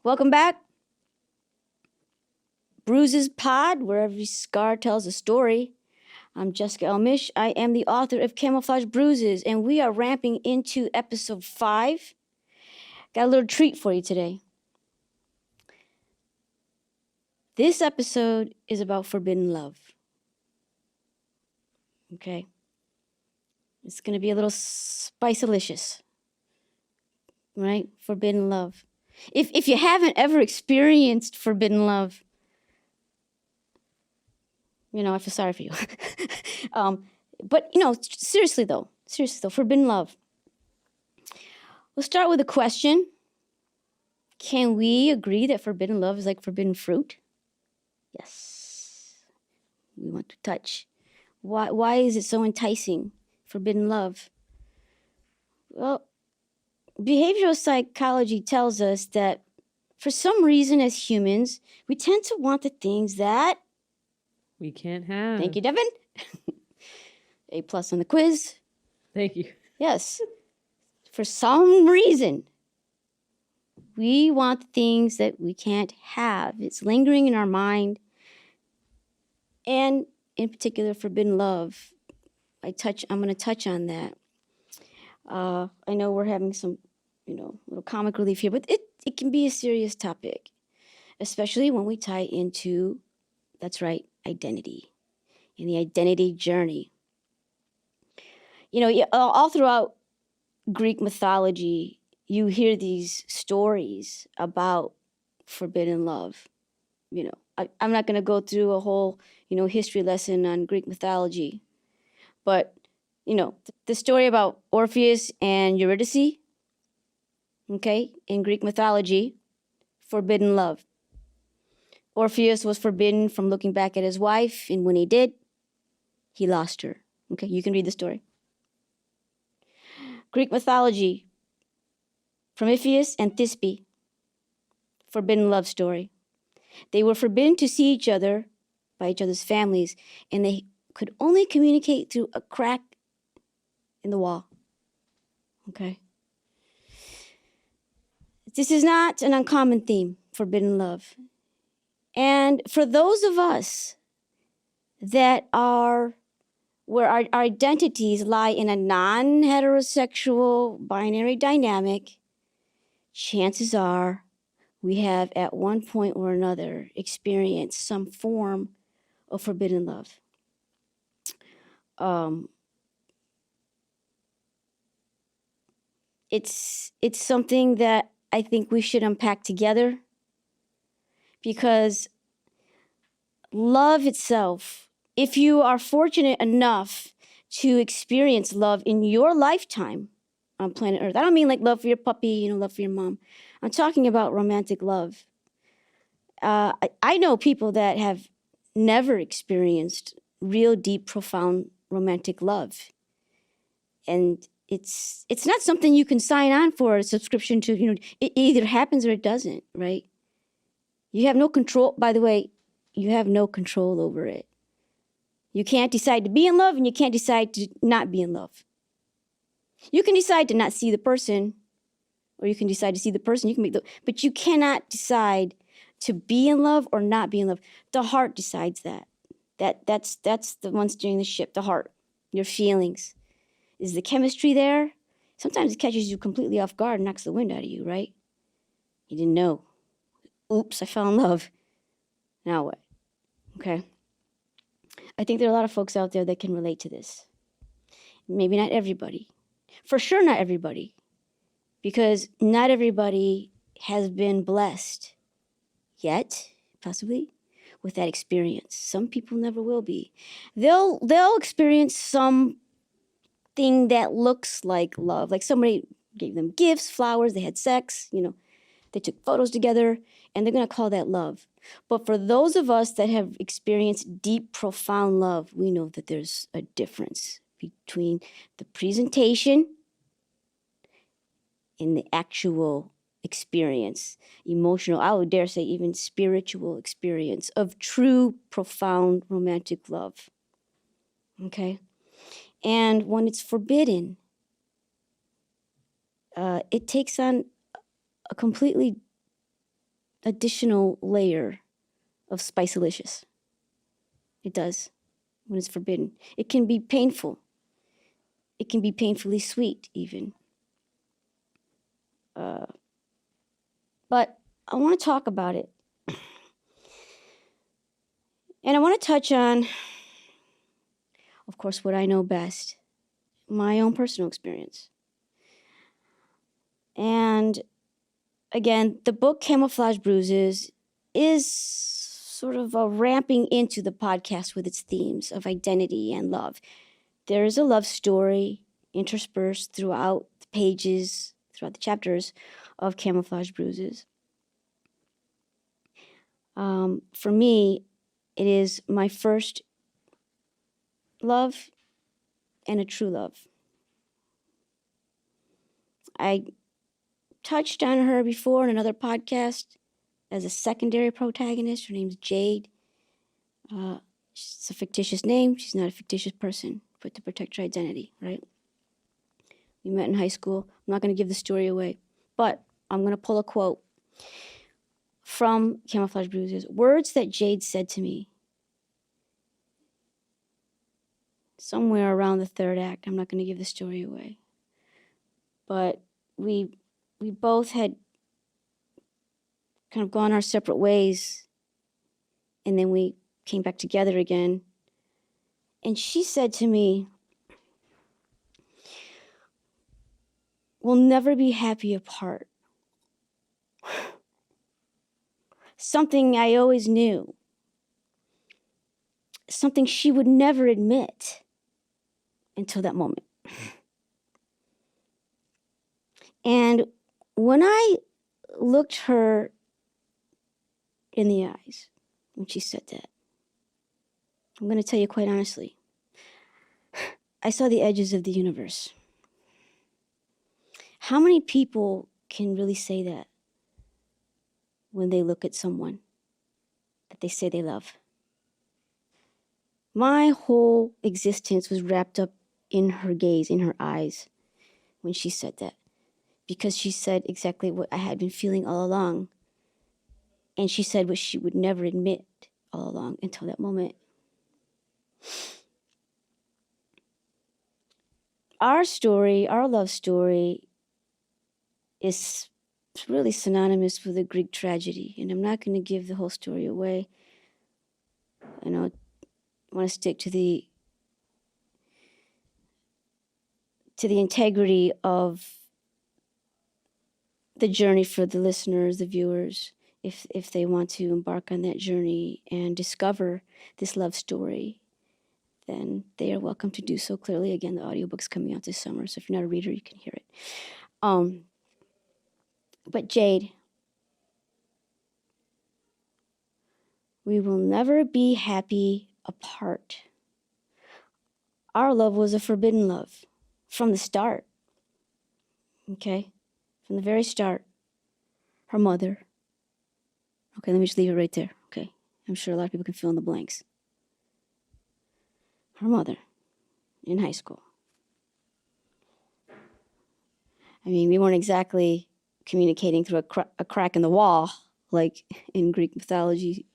Welcome back. Bruises Pod, where every scar tells a story. I'm Jessica Misch. I am the author of Camouflage Bruises, and we are ramping into episode 5. Got a little treat for you today. This episode is about forbidden love. Okay? It's going to be a little spice-alicious. Right? Forbidden love. If you haven't ever experienced forbidden love, I feel sorry for you. But seriously though, forbidden love. We'll start with a question. Can we agree that forbidden love is like forbidden fruit? Yes. We want to touch. Why is it so enticing, forbidden love? Well, behavioral psychology tells us that for some reason as humans, we tend to want the things that we can't have. Thank you, Devin. A+ on the quiz. Thank you. Yes. For some reason, we want the things that we can't have. It's lingering in our mind. And in particular, forbidden love. I'm going to touch on that. I know we're having some, little comic relief here, but it can be a serious topic, especially when we tie into, that's right, identity and the identity journey. All throughout Greek mythology, you hear these stories about forbidden love. I'm not going to go through a whole, history lesson on Greek mythology, but, the story about Orpheus and Eurydice, okay, in Greek mythology, forbidden love. Orpheus was forbidden from looking back at his wife, and when he did, he lost her. Okay, you can read the story. Greek mythology, Prometheus and Thisbe, forbidden love story. They were forbidden to see each other by each other's families, and they could only communicate through a crack in the wall. Okay? This is not an uncommon theme, forbidden love. And for those of us that are where our identities lie in a non-heterosexual binary dynamic, chances are we have at one point or another experienced some form of forbidden love. It's something that I think we should unpack together, because love itself, if you are fortunate enough to experience love in your lifetime on planet Earth, I don't mean like love for your puppy, love for your mom. I'm talking about romantic love. I know people that have never experienced real, deep, profound romantic love. And it's not something you can sign on for a subscription to, it either happens or it doesn't, right? You have no control, by the way, you have no control over it. You can't decide to be in love and you can't decide to not be in love. You can decide to not see the person, or you can decide to see the person, but you cannot decide to be in love or not be in love. The heart decides that. That's the one steering the ship, the heart, your feelings. Is the chemistry there? Sometimes it catches you completely off guard and knocks the wind out of you, right? You didn't know. Oops, I fell in love. Now what? Okay. I think there are a lot of folks out there that can relate to this. Maybe not everybody. For sure not everybody. Because not everybody has been blessed yet, possibly, with that experience. Some people never will be. They'll experience something that looks like love. Like somebody gave them gifts, flowers, they had sex, they took photos together, and they're going to call that love. But for those of us that have experienced deep, profound love, we know that there's a difference between the presentation and the actual experience, emotional, I would dare say even spiritual experience of true, profound, romantic love. Okay? And when it's forbidden, it takes on a completely additional layer of spice-alicious. It does, when it's forbidden. It can be painful. It can be painfully sweet, even. But I want to talk about it. And I want to touch on, of course, what I know best, my own personal experience. And again, the book Camouflage Bruises is sort of a ramping into the podcast with its themes of identity and love. There is a love story interspersed throughout the pages, throughout the chapters of Camouflage Bruises. For me, it is my first love and a true love. I touched on her before in another podcast as a secondary protagonist. Her name's Jade. It's a fictitious name. She's not a fictitious person, but to protect her identity, right? We met in high school. I'm not going to give the story away, but I'm going to pull a quote from Camouflage Bruises. Words that Jade said to me somewhere around the third act. I'm not going to give the story away. But we both had kind of gone our separate ways, and then we came back together again. And she said to me, "We'll never be happy apart." Something I always knew. Something she would never admit until that moment. And when I looked her in the eyes when she said that, I'm going to tell you quite honestly, I saw the edges of the universe. How many people can really say that when they look at someone that they say they love? My whole existence was wrapped up in her gaze, in her eyes, when she said that. Because she said exactly what I had been feeling all along. And she said what she would never admit all along until that moment. Our story, our love story, is really synonymous with a Greek tragedy. And I'm not going to give the whole story away. I know I want to stick to the integrity of the journey for the listeners, the viewers, if they want to embark on that journey and discover this love story, then they are welcome to do so. Clearly, again, the audiobook's coming out this summer, so if you're not a reader, you can hear it. But Jade, we will never be happy apart. Our love was a forbidden love from the start, okay? From the very start. Her mother. Okay, let me just leave it right there, okay? I'm sure a lot of people can fill in the blanks. Her mother in high school. I mean, we weren't exactly communicating through a crack in the wall, like in Greek mythology,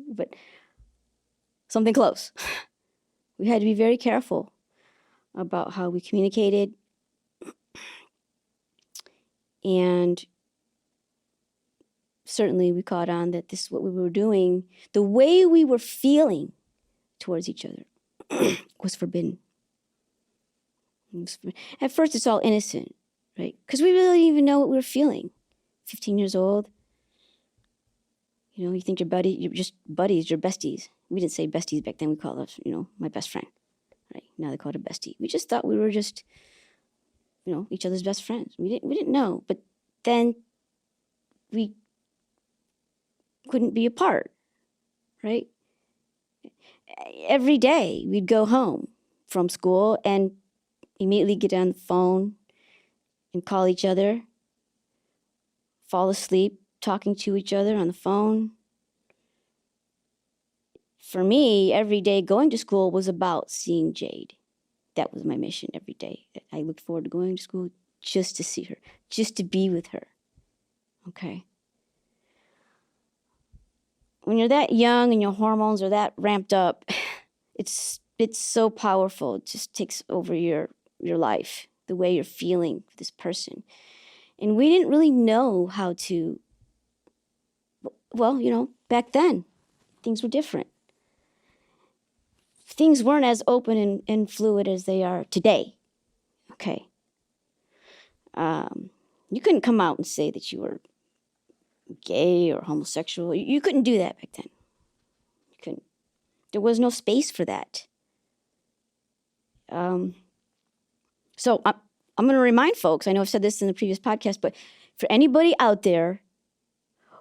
but something close. We had to be very careful about how we communicated. And certainly we caught on that this is what we were doing. The way we were feeling towards each other was forbidden. At first, it's all innocent, right? Because we really didn't even know what we were feeling. 15 years old. You think you're just buddies, you're besties. We didn't say besties back then. We called us, my best friend, right? Now they call it a bestie. We just thought we were just, each other's best friends. We didn't know, but then we couldn't be apart, right? Every day we'd go home from school and immediately get on the phone and call each other, fall asleep talking to each other on the phone. For me, every day going to school was about seeing Jade. That was my mission every day. I looked forward to going to school just to see her, just to be with her. Okay? when you're that young and your hormones are that ramped up, it's so powerful. It just takes over your life, the way you're feeling for this person. And we didn't really know how to, well, back then, things were different. Things weren't as open and fluid as they are today. Okay. You couldn't come out and say that you were gay or homosexual. You couldn't do that back then. You couldn't. There was no space for that. So I'm going to remind folks, I know I've said this in the previous podcast, but for anybody out there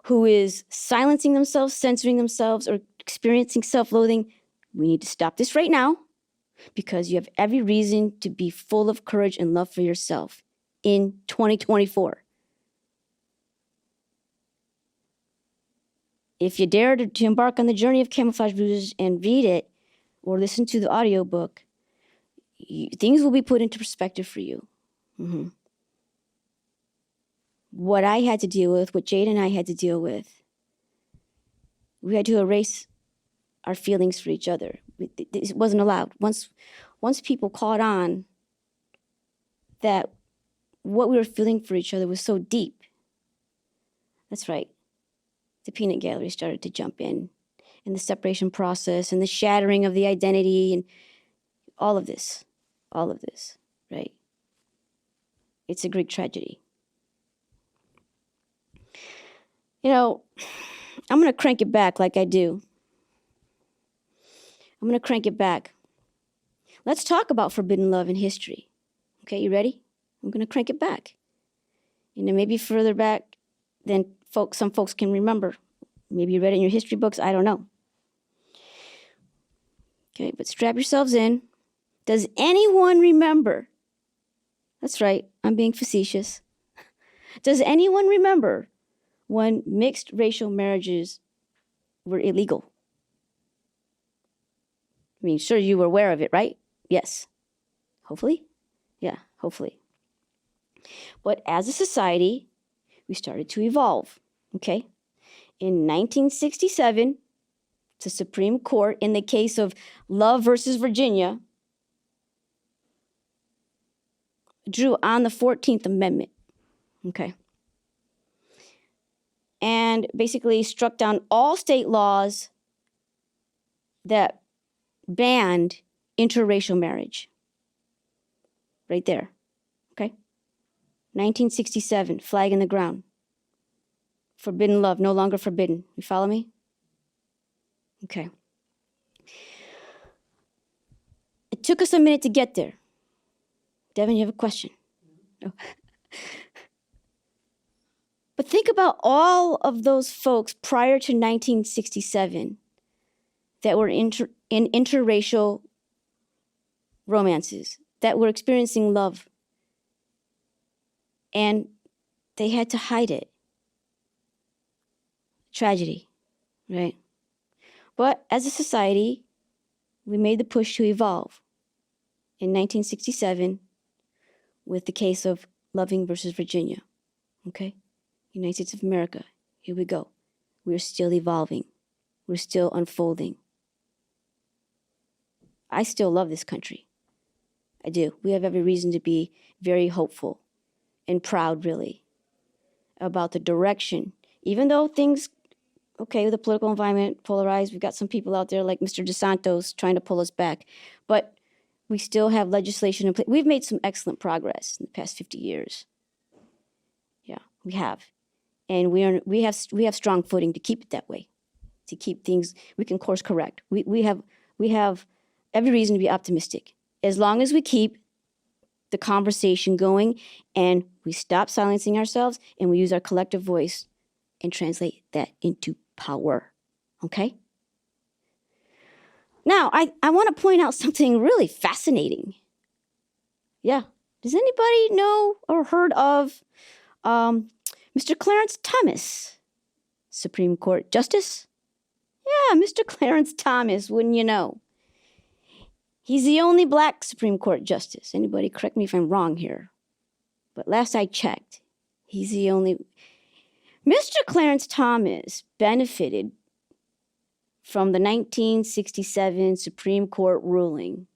who is silencing themselves, censoring themselves, or experiencing self-loathing, we need to stop this right now, because you have every reason to be full of courage and love for yourself in 2024. If you dare to embark on the journey of Camouflage Bruises and read it or listen to the audiobook, things will be put into perspective for you. Mm-hmm. What I had to deal with, what Jade and I had to deal with, we had to erase our feelings for each other. It wasn't allowed. Once people caught on that what we were feeling for each other was so deep, that's right, the peanut gallery started to jump in, and the separation process, and the shattering of the identity, and all of this, right? It's a Greek tragedy. I'm going to crank it back like I do. I'm going to crank it back. Let's talk about forbidden love in history. Okay, you ready? I'm going to crank it back. Maybe further back than some folks can remember. Maybe you read it in your history books. I don't know. Okay, but strap yourselves in. Does anyone remember? That's right, I'm being facetious. Does anyone remember when mixed racial marriages were illegal? I mean, sure, you were aware of it, right? Yes. Hopefully. Yeah, hopefully. But as a society, we started to evolve, okay? In 1967, the Supreme Court, in the case of Love versus Virginia, drew on the 14th Amendment, okay? And basically struck down all state laws that banned interracial marriage. Right there, okay? 1967, flag in the ground. Forbidden love, no longer forbidden. You follow me? Okay. It took us a minute to get there. Devin, you have a question? No. But think about all of those folks prior to 1967 that were in interracial romances, that were experiencing love. And they had to hide it. Tragedy, right? But as a society, we made the push to evolve. In 1967, with the case of Loving versus Virginia, okay? United States of America, here we go. We're still evolving. We're still unfolding. I still love this country. I do. We have every reason to be very hopeful and proud, really, about the direction. Even though things, okay, the political environment polarized, we've got some people out there like Mr. DeSantos trying to pull us back, but we still have legislation in place. We've made some excellent progress in the past 50 years. Yeah, we have. And we have strong footing to keep it that way, to keep things, we can course correct. We have every reason to be optimistic, as long as we keep the conversation going and we stop silencing ourselves and we use our collective voice and translate that into power, okay? Now, I want to point out something really fascinating. Yeah, does anybody know or heard of Mr. Clarence Thomas, Supreme Court Justice? Yeah, Mr. Clarence Thomas, wouldn't you know? He's the only black Supreme Court Justice. Anybody correct me if I'm wrong here. But last I checked, he's the only. Mr. Clarence Thomas benefited from the 1967 Supreme Court ruling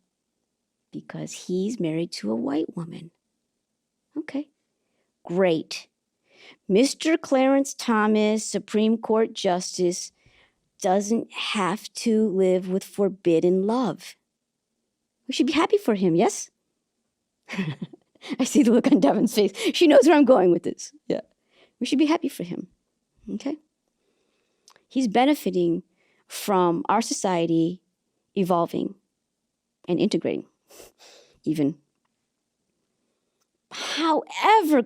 because he's married to a white woman. Okay, great. Mr. Clarence Thomas, Supreme Court Justice, doesn't have to live with forbidden love. We should be happy for him, yes? I see the look on Devin's face. She knows where I'm going with this. Yeah. We should be happy for him. Okay? He's benefiting from our society evolving and integrating. Even. However,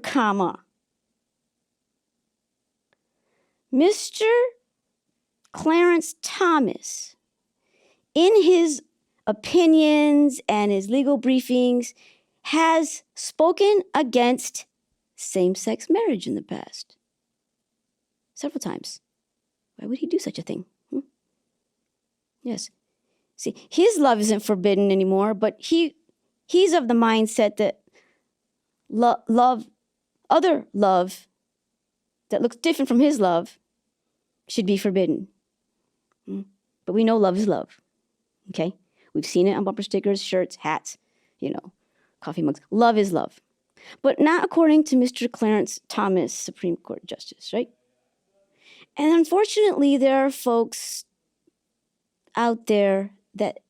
Mr. Clarence Thomas, in his opinions and his legal briefings, has spoken against same-sex marriage in the past. Several times. Why would he do such a thing? Yes. See, his love isn't forbidden anymore, but he's of the mindset that other love that looks different from his love should be forbidden. But we know love is love. Okay? We've seen it on bumper stickers, shirts, hats, coffee mugs. Love is love. But not according to Mr. Clarence Thomas, Supreme Court Justice, right? And unfortunately, there are folks out there that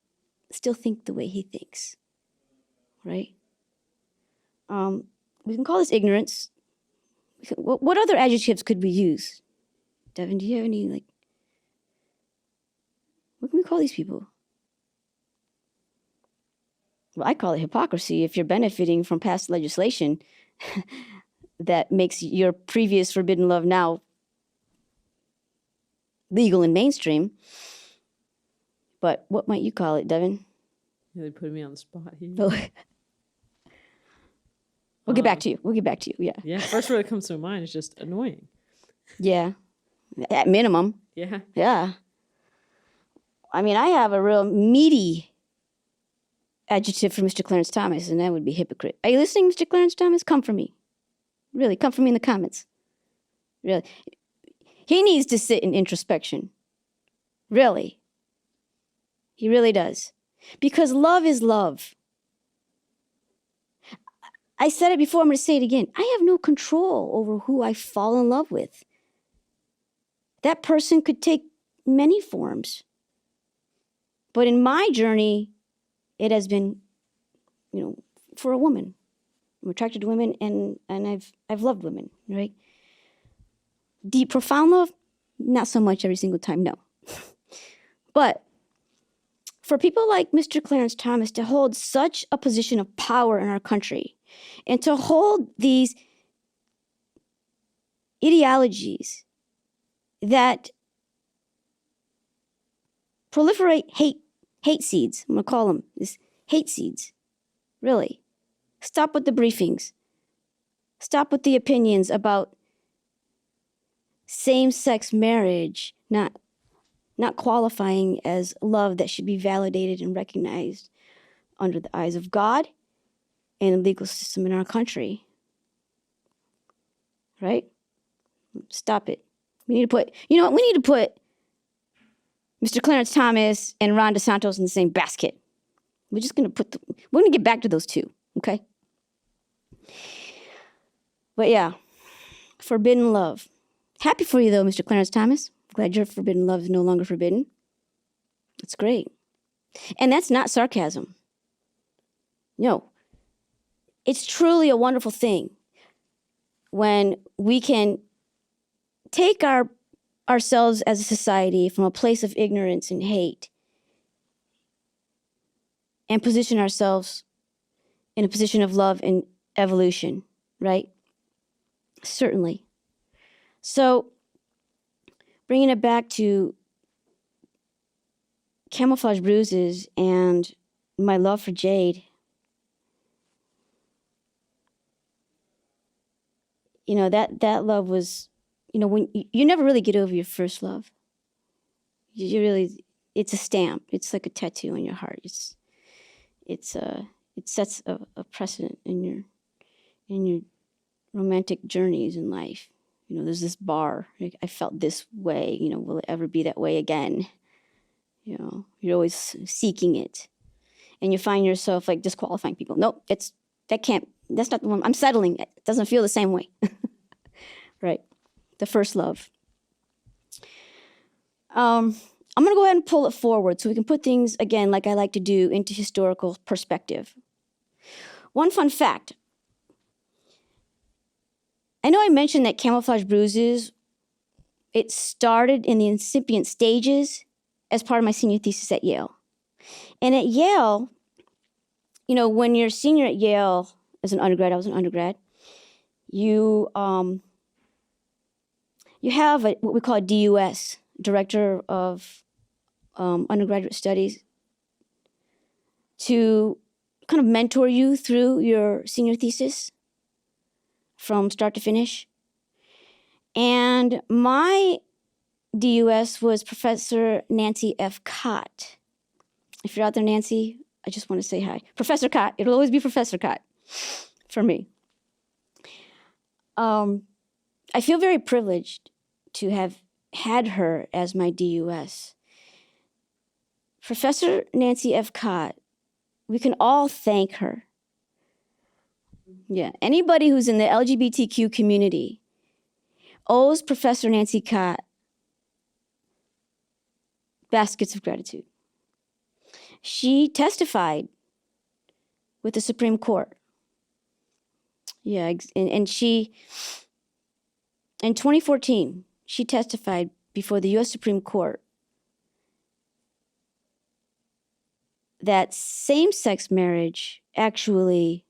still think the way he thinks, right? We can call this ignorance. What other adjectives could we use? Devin, do you have any, what can we call these people? Well, I call it hypocrisy if you're benefiting from past legislation that makes your previous forbidden love now legal and mainstream. But what might you call it, Devin? Really put me on the spot here. Oh. We'll get back to you. Yeah. Yeah. First word that comes to mind is just annoying. Yeah. At minimum. Yeah. Yeah. I mean, I have a real meaty adjective for Mr. Clarence Thomas, and that would be hypocrite. Are you listening, Mr. Clarence Thomas? Come for me. Really, come for me in the comments. Really. He needs to sit in introspection. Really. He really does. Because love is love. I said it before, I'm going to say it again. I have no control over who I fall in love with. That person could take many forms. But in my journey, it has been, for a woman. I'm attracted to women, and I've loved women, right? Deep, profound love, not so much every single time, no. But for people like Mr. Clarence Thomas to hold such a position of power in our country and to hold these ideologies that proliferate hate seeds, I'm going to call them this hate seeds, really. Stop with the briefings. Stop with the opinions about same-sex marriage not qualifying as love that should be validated and recognized under the eyes of God and the legal system in our country. Right? Stop it. We need to put Mr. Clarence Thomas and Ron DeSantis in the same basket. We're going to get back to those two, okay? But yeah, forbidden love. Happy for you though, Mr. Clarence Thomas. Glad your forbidden love is no longer forbidden. That's great. And that's not sarcasm. No. It's truly a wonderful thing when we can take ourselves as a society from a place of ignorance and hate and position ourselves in a position of love and evolution, right? Certainly. So, bringing it back to Camouflage Bruises and my love for Jade, that love was, when you never really get over your first love. It's a stamp. It's like a tattoo on your heart. It sets a precedent in your romantic journeys in life. There's this bar. I felt this way. Will it ever be that way again? You're always seeking it. And you find yourself like disqualifying people. Nope, that's not the one. I'm settling. It doesn't feel the same way. Right. The first love. I'm going to go ahead and pull it forward so we can put things, again, like I like to do, into historical perspective. One fun fact. I know I mentioned that Camouflage Bruises, it started in the incipient stages as part of my senior thesis at Yale. And at Yale, when you're a senior at Yale as an undergrad, I was an undergrad, you have what we call a DUS, Director of Undergraduate Studies, to kind of mentor you through your senior thesis from start to finish. And my DUS was Professor Nancy F. Cott. If you're out there, Nancy, I just want to say hi. Professor Cott. It'll always be Professor Cott for me. I feel very privileged to have had her as my DUS. Professor Nancy F. Cott, we can all thank her. Yeah, anybody who's in the LGBTQ community owes Professor Nancy Cott baskets of gratitude. She testified with the Supreme Court. Yeah, and she, in 2014, she testified before the U.S. Supreme Court that same-sex marriage actually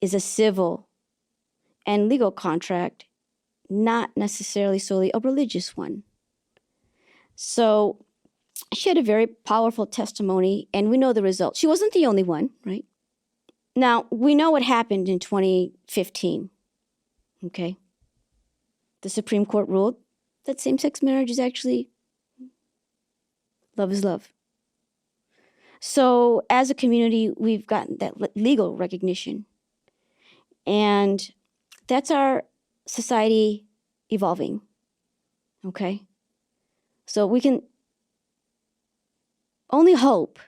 is a civil and legal contract, not necessarily solely a religious one. So she had a very powerful testimony, and we know the result. She wasn't the only one, right? Now, we know what happened in 2015, okay? The Supreme Court ruled that same-sex marriage is actually love is love. So as a community, we've gotten that legal recognition. And that's our society evolving, okay? So we can only hope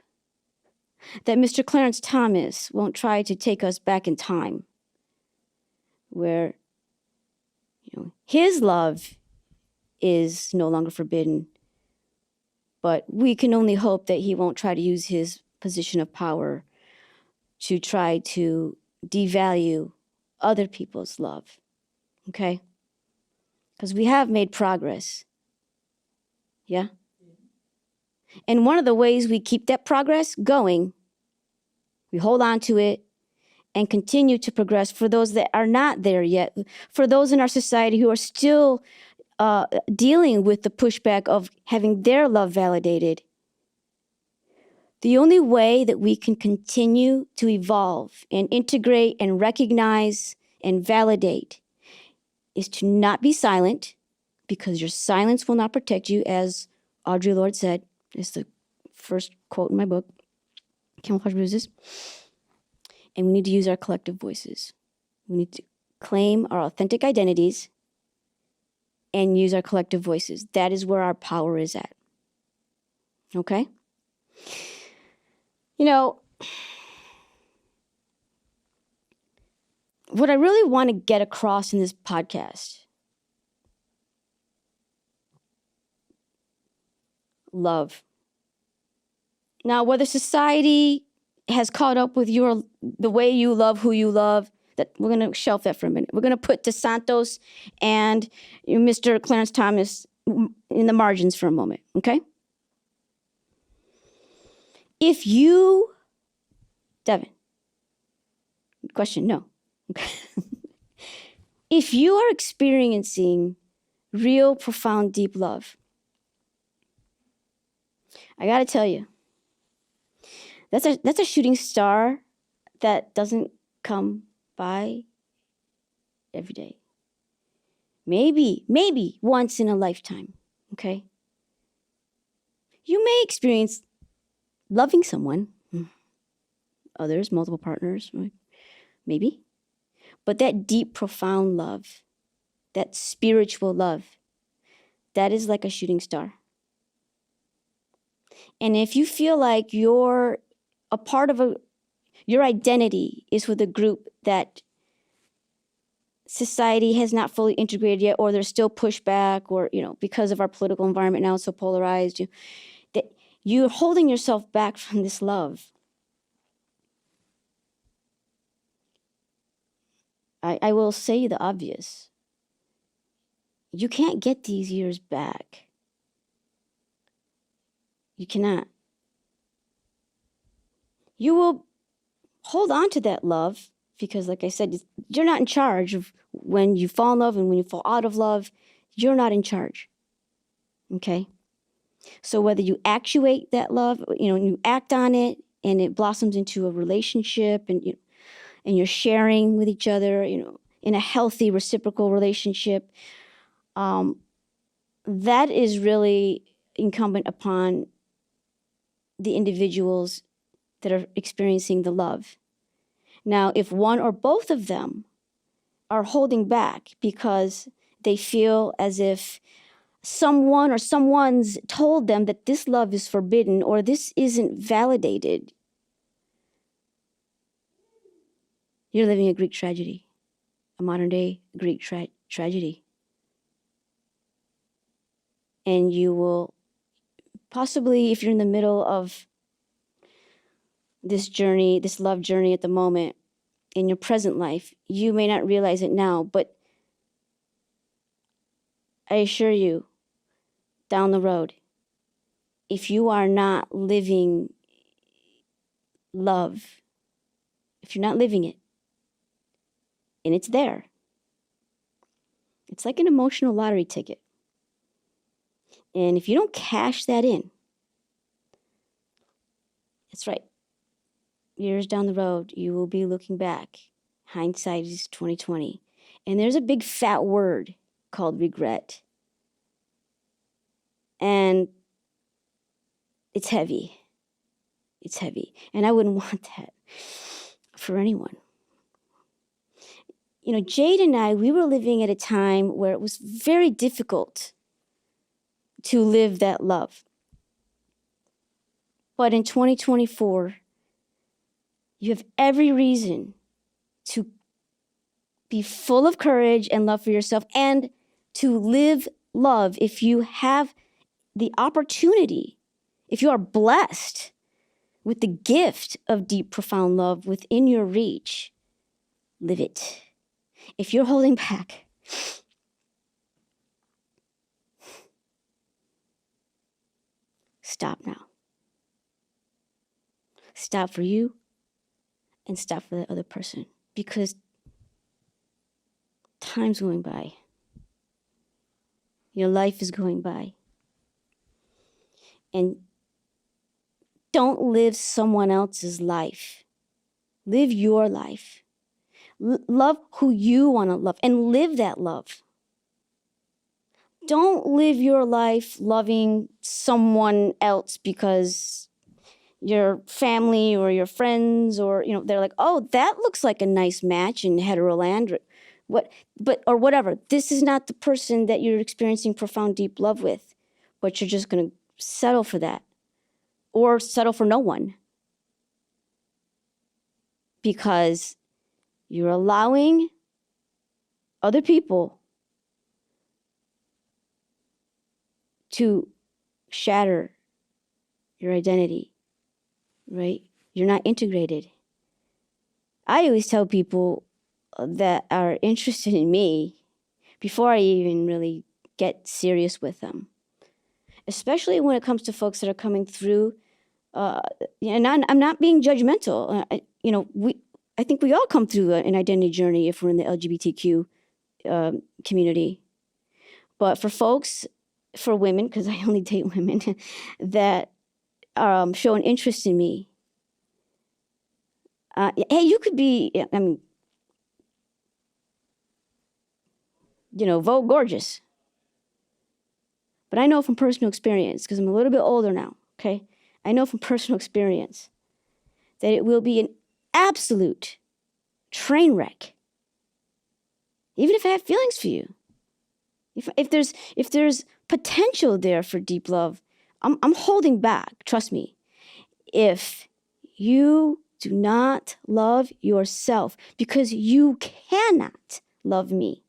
that Mr. Clarence Thomas won't try to take us back in time where, his love is no longer forbidden, but we can only hope that he won't try to use his position of power to try to devalue other people's love, okay? Because we have made progress, yeah? And one of the ways we keep that progress going, we hold on to it and continue to progress for those that are not there yet, for those in our society who are still dealing with the pushback of having their love validated. The only way that we can continue to evolve and integrate and recognize and validate is to not be silent, because your silence will not protect you, as Audre Lorde said. It's the first quote in my book, Camouflage Bruises. And we need to use our collective voices. We need to claim our authentic identities and use our collective voices. That is where our power is at. Okay? What I really want to get across in this podcast, love. Now, whether society has caught up with the way you love who you love, that we're going to shelf that for a minute. We're going to put DeSantos and Mr. Clarence Thomas in the margins for a moment, okay? If you, Devin, question, no. Okay. If you are experiencing real, profound, deep love, I got to tell you, that's a shooting star that doesn't come by every day. Maybe once in a lifetime, okay? You may experience loving someone, others, multiple partners, maybe. But that deep, profound love, that spiritual love, that is like a shooting star. And if you feel like you're a part of your identity is with a group that society has not fully integrated yet, or there's still pushback, or, because of our political environment now, it's so polarized, that you're holding yourself back from this love. I will say the obvious. You can't get these years back. You cannot. You will hold on to that love because, like I said, you're not in charge of when you fall in love and when you fall out of love. You're not in charge. Okay? So whether you actuate that love, you act on it and it blossoms into a relationship, and you're sharing with each other, in a healthy reciprocal relationship, that is really incumbent upon the individuals that are experiencing the love. Now, if one or both of them are holding back because they feel as if someone or someone's told them that this love is forbidden or this isn't validated, you're living a Greek tragedy, a modern day Greek tragedy. And you will possibly, if you're in the middle of this journey, this love journey at the moment in your present life, you may not realize it now, but I assure you, down the road, if you are not living love, if you're not living it, and it's there, it's like an emotional lottery ticket. And if you don't cash that in, that's right, years down the road, you will be looking back. Hindsight is 2020. And there's a big fat word called regret. And it's heavy. It's heavy. And I wouldn't want that for anyone. Jade and I, we were living at a time where it was very difficult to live that love. But in 2024, you have every reason to be full of courage and love for yourself and to live love. If you have the opportunity, if you are blessed with the gift of deep, profound love within your reach, live it. If you're holding back, stop now. Stop for you and stop for the other person, because time's going by. Your life is going by. And don't live someone else's life. Live your life. Love who you want to love and live that love. Don't live your life loving someone else because your family or your friends or, they're like, oh, that looks like a nice match in heteroland, or whatever. This is not the person that you're experiencing profound, deep love with, but you're just going to settle for that or settle for no one because you're allowing other people to shatter your identity, right? You're not integrated. I always tell people that are interested in me before I even really get serious with them, especially when it comes to folks that are coming through. And I'm not being judgmental. I think we all come through an identity journey if we're in the LGBTQ community. But for women, because I only date women, that show an interest in me. Hey, you could be, vote gorgeous. But I know from personal experience, because I'm a little bit older now, okay? I know from personal experience that it will be an absolute train wreck. Even if I have feelings for you. If there's potential there for deep love, I'm holding back, trust me. If you do not love yourself, because you cannot love me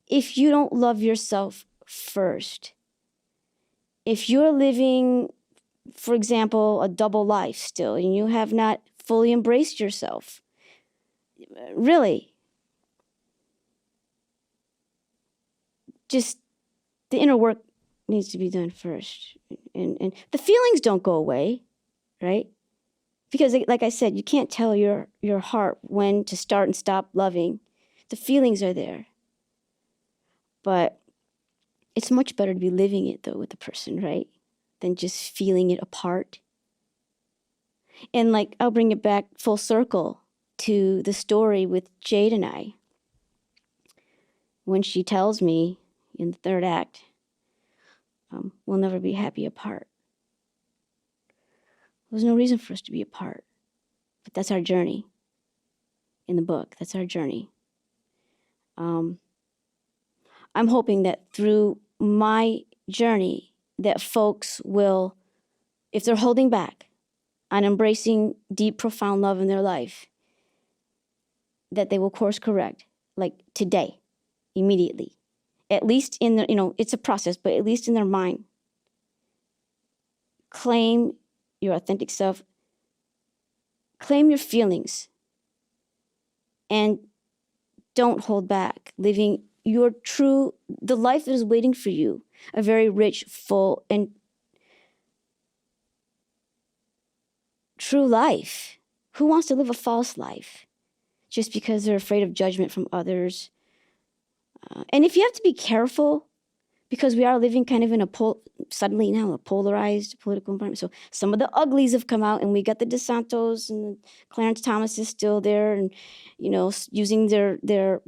if you don't love yourself first. If you're living, for example, a double life still, and you have not fully embraced yourself, really, just the inner work needs to be done first. And the feelings don't go away, right? Because like I said, you can't tell your heart when to start and stop loving. The feelings are there. But it's much better to be living it, though, with the person, right? Than just feeling it apart. And like, I'll bring it back full circle to the story with Jade and I. When she tells me in the third act, we'll never be happy apart. There's no reason for us to be apart. But that's our journey in the book. That's our journey. I'm hoping that through my journey that folks will, if they're holding back on embracing deep, profound love in their life, that they will course correct, like today, immediately. At least in their, it's a process, but at least in their mind. Claim your authentic self. Claim your feelings. And don't hold back. Living your true, the life that is waiting for you. A very rich, full, and true life. Who wants to live a false life? Just because they're afraid of judgment from others. And if you have to be careful, because we are living kind of in suddenly now a polarized political environment. So some of the uglies have come out, and we got the DeSantos and the Clarence Thomas is still there, and using their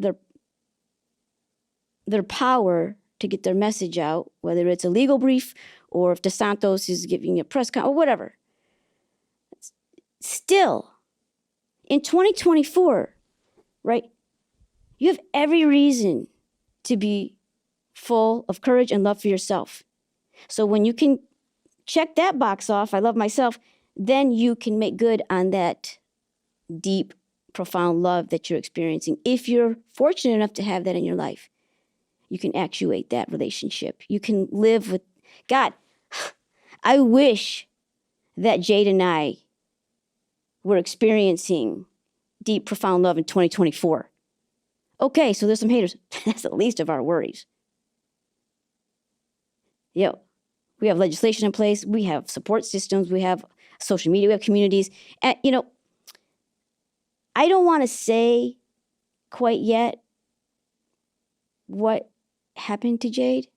power to get their message out, whether it's a legal brief or if DeSantos is giving a press conference or whatever. Still, in 2024, right? You have every reason to be full of courage and love for yourself. So when you can check that box off, I love myself, then you can make good on that deep, profound love that you're experiencing. If you're fortunate enough to have that in your life, you can actuate that relationship. You can live with God. I wish that Jade and I were experiencing deep, profound love in 2024. Okay, so there's some haters. That's the least of our worries. We have legislation in place. We have support systems. We have social media. We have communities. And, I don't want to say quite yet what happened to Jade.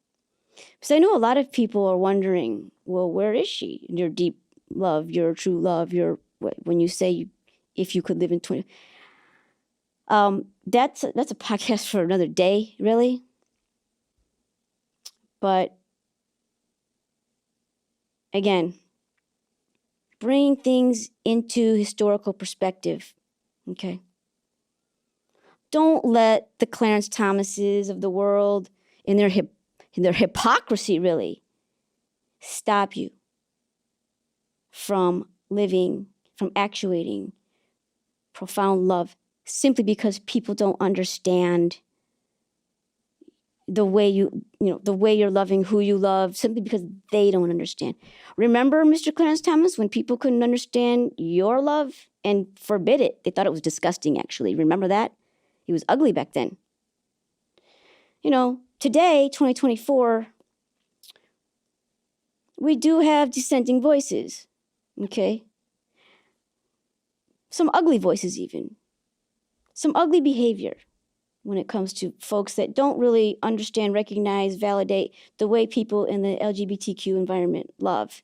Because I know a lot of people are wondering, well, where is she? Your deep love, your true love, when you say if you could live in 20. That's a podcast for another day, really. But again, bringing things into historical perspective, okay? Don't let the Clarence Thomases of the world in their hypocrisy, really, stop you from living, from actuating profound love simply because people don't understand the way the way you're loving who you love, simply because they don't understand. Remember, Mr. Clarence Thomas, when people couldn't understand your love and forbid it? They thought it was disgusting, actually. Remember that? He was ugly back then. Today, 2024, we do have dissenting voices, okay? Some ugly voices even. Some ugly behavior when it comes to folks that don't really understand, recognize, validate the way people in the LGBTQ environment love.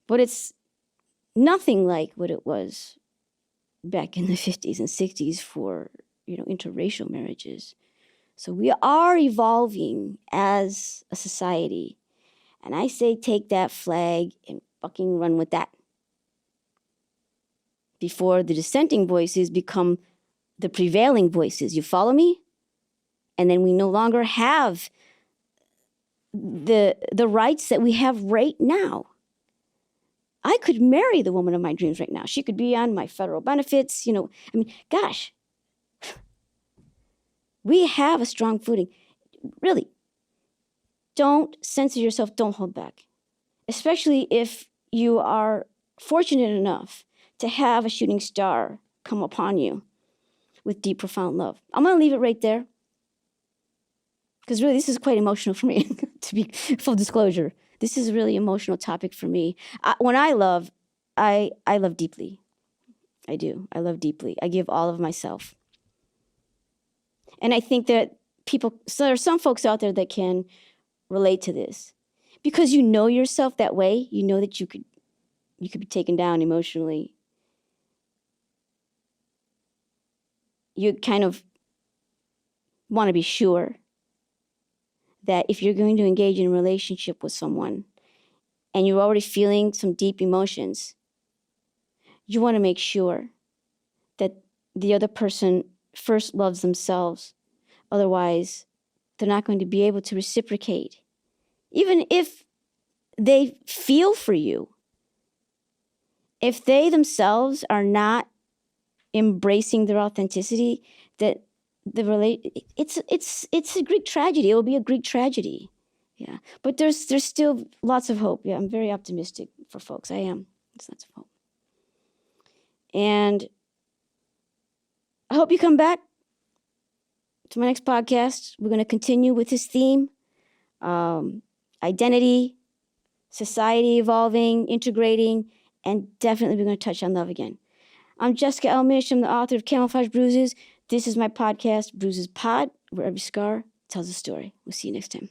But it's nothing like what it was back in the 50s and 60s for, interracial marriages. So we are evolving as a society. And I say take that flag and fucking run with that. Before the dissenting voices become the prevailing voices. You follow me? And then we no longer have the rights that we have right now. I could marry the woman of my dreams right now. She could be on my federal benefits. I mean, gosh, we have a strong footing. Really, don't censor yourself. Don't hold back, especially if you are fortunate enough to have a shooting star come upon you with deep, profound love. I'm going to leave it right there because really this is quite emotional for me, to be full disclosure. This is a really emotional topic for me. When I love, I love deeply. I do. I love deeply. I give all of myself. And I think that so there are some folks out there that can relate to this because you know yourself that way. You know that you could be taken down emotionally. You kind of want to be sure that if you're going to engage in a relationship with someone and you're already feeling some deep emotions, you want to make sure that the other person first loves themselves. Otherwise, they're not going to be able to reciprocate. Even if they feel for you, if they themselves are not embracing their authenticity, that it's a Greek tragedy. It will be a Greek tragedy. Yeah. But there's still lots of hope. Yeah, I'm very optimistic for folks. I am. There's lots of hope. And I hope you come back to my next podcast. We're going to continue with this theme, identity, society evolving, integrating, and definitely we're going to touch on love again. I'm Jessica L. Misch. I'm the author of Camouflage Bruises. This is my podcast, Bruises Pod, where every scar tells a story. We'll see you next time.